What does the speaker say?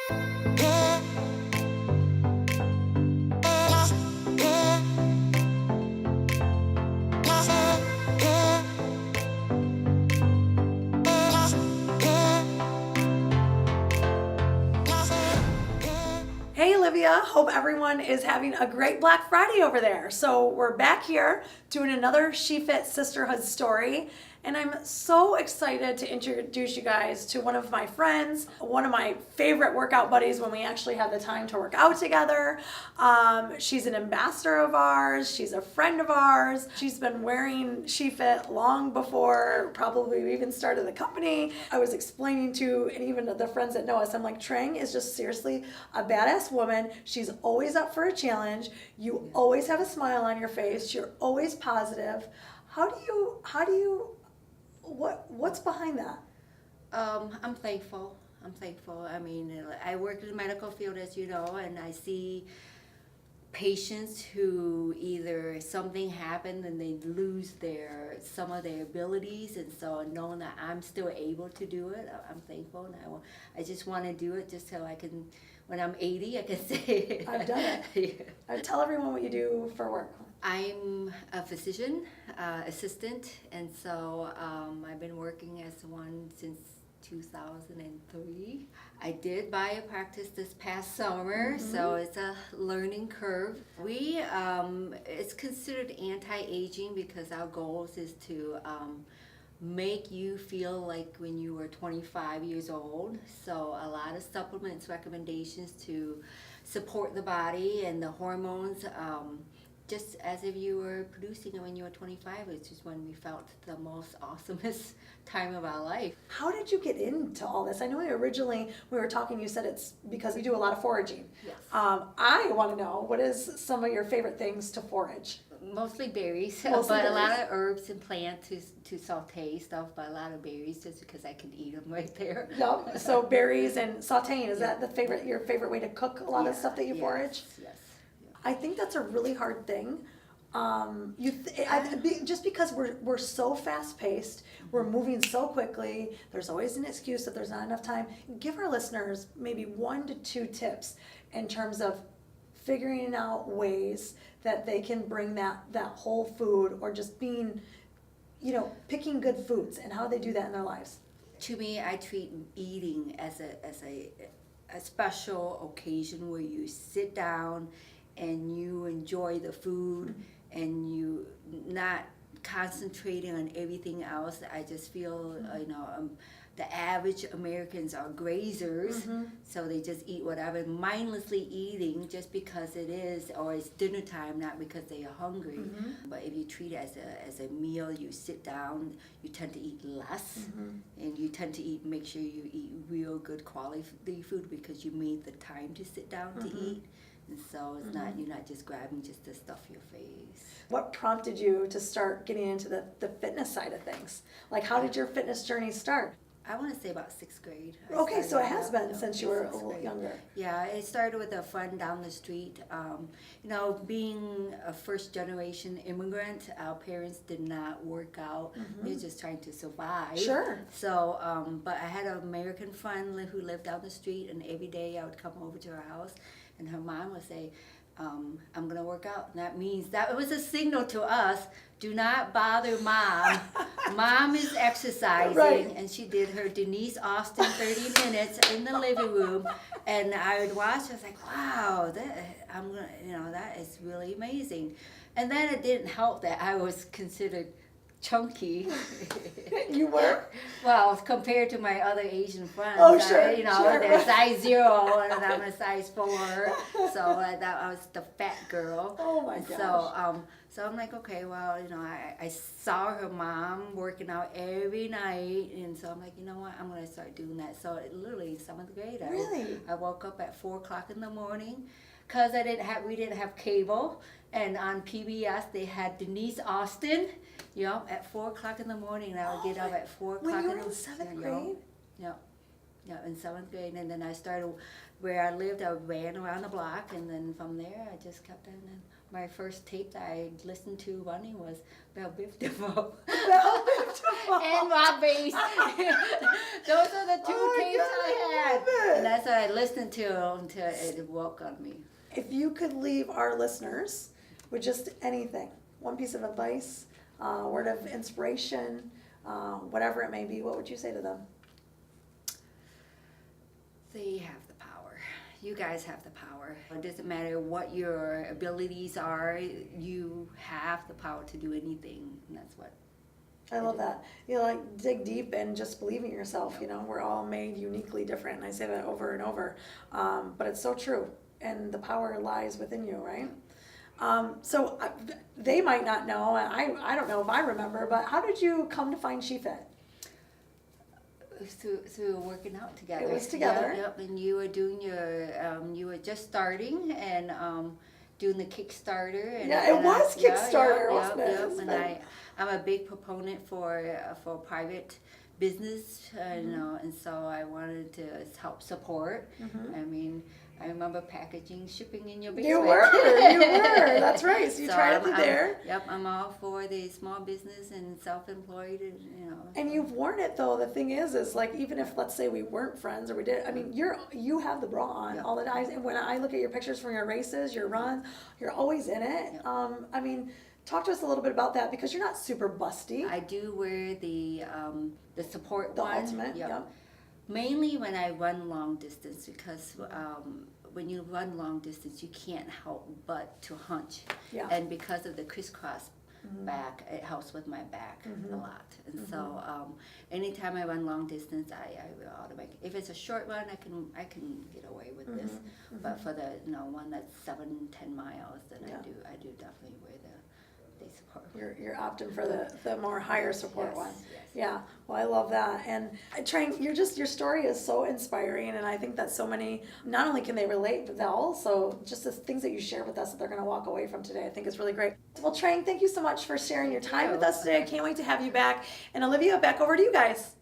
Hey Olivia, hope everyone is having a great Black Friday over there. So we're back here doing another Shefit Sisterhood story, and I'm so excited to introduce you guys to one of my friends, one of my favorite workout buddies when we actually have the time to work out together. She's an ambassador of ours, she's a friend of ours. She's been wearing Shefit long before probably we even started the company. I was explaining to, and even the friends that know us, I'm like, Trang is just seriously a badass woman. She's always up for a challenge. You always have a smile on your face. You're always positive. What's behind that? I'm thankful. I mean, I work in the medical field, as you know, and I see patients who either something happened and they lose some of their abilities, and so knowing that I'm still able to do it, I'm thankful, and I just want to do it just so I can, when I'm 80, I can say I've done it. Yeah. Tell everyone what you do for work. I'm a physician assistant, and so I've been working as one since 2003. I did buy a practice this past summer, so it's a learning curve. It's considered anti-aging because our goals is to make you feel like when you were 25 years old. So a lot of supplements, recommendations to support the body and the hormones, just as if you were producing it when you were 25, which is when we felt the most awesomest time of our life. How did you get into all this? I know originally we were talking, you said it's because you do a lot of foraging. Yes. I want to know, what is some of your favorite things to forage? Mostly berries, Mostly but berries. A lot of herbs and plants to saute stuff, but a lot of berries just because I can eat them right there. Yep. So berries and sauteing, is that your favorite way to cook a lot of Yeah, stuff that you forage? Yes. I think that's a really hard thing. Just because we're so fast paced, we're moving so quickly. There's always an excuse that there's not enough time. Give our listeners maybe 1 to 2 tips in terms of figuring out ways that they can bring that whole food, or just being, picking good foods, and how they do that in their lives. To me, I treat eating as a special occasion where you sit down and you enjoy the food, and you not concentrating on everything else. I just feel, the average Americans are grazers, so they just eat whatever, mindlessly eating just because it is, or it's dinner time, not because they are hungry. But if you treat it as a meal, you sit down, you tend to eat less, and you tend to make sure you eat real good quality food because you made the time to sit down to eat. And so it's you're not just grabbing just to stuff your face. What prompted you to start getting into the fitness side of things? Like, how did your fitness journey start? I want to say about 6th grade. Okay, so it has been since you were a little younger. Yeah, it started with a friend down the street. Being a first generation immigrant, our parents did not work out. They're just trying to survive. Sure. So, but I had an American friend who lived down the street, and every day I would come over to her house, and her mom would say, I'm going to work out. And that means, that was a signal to us, do not bother mom. Mom is exercising. Right. And she did her Denise Austin 30 minutes in the living room. And I would watch, I was like, wow, that is really amazing. And then it didn't help that I was considered chunky. You were? Well, compared to my other Asian friends, Oh, sure, sure. They're right. size 0 and I'm a size 4, so I was the fat girl. Oh my gosh. So I'm like, okay, well, I saw her mom working out every night, and so I'm like, you know what, I'm gonna start doing that. So literally 7th grade, Really? I woke up at 4 o'clock in the morning, cause we didn't have cable, and on PBS they had Denise Austin. At 4 o'clock in the morning, I would get up at 4 o'clock. When you were in 7th grade? Yeah, in 7th grade, and then I started where I lived. I ran around the block, and then from there, I just kept on. And my first tape that I listened to running was Belle Biv DeVoe. Belle Biv and Robbie's. Those are the two Oh, tapes God, I I had. love it. And that's what I listened to until it woke on me. If you could leave our listeners with just anything, one piece of advice, word of inspiration, whatever it may be, what would you say to them? They have the power. You guys have the power. It doesn't matter what your abilities are, you have the power to do anything. And that's what. I love that. You know, like dig deep and just believe in yourself. You know, we're all made uniquely different, and I say that over and over. But it's so true, and the power lies within you, right? So they might not know, and I don't know if I remember, but how did you come to find Shefit? Through working out together. It was together. Yep. And you were doing your, you were just starting and doing the Kickstarter. And, Yeah, it was Kickstarter, wasn't it? Yep. And I'm a big proponent for private business, and so I wanted to help support. I mean, I remember packaging, shipping in your basement. You were. That's right. So you tried it there. Yep, I'm all for the small business and self-employed, and And you've worn it though. The thing is like even if let's say we weren't friends or we did, I mean, you have the bra on all the time. And when I look at your pictures from your races, your runs, you're always in it. I mean, talk to us a little bit about that because you're not super busty. I do wear the support The one. ultimate. Yep. Mainly when I run long distance because when you run long distance, you can't help but to hunch. Yeah. And because of the crisscross back, it helps with my back a lot. And so anytime I run long distance, I will automatically. If it's a short run, I can get away with this. But for the one that's 7-10 miles, then I do definitely wear the support. You're opting for the more higher support one. Yes. Yeah, well, I love that. And Trang, your story is so inspiring, and I think that so many, not only can they relate, but also just the things that you share with us that they're going to walk away from today, I think is really great. Well, Trang, thank you so much for sharing your time with us today. I can't wait to have you back. And Olivia, back over to you guys.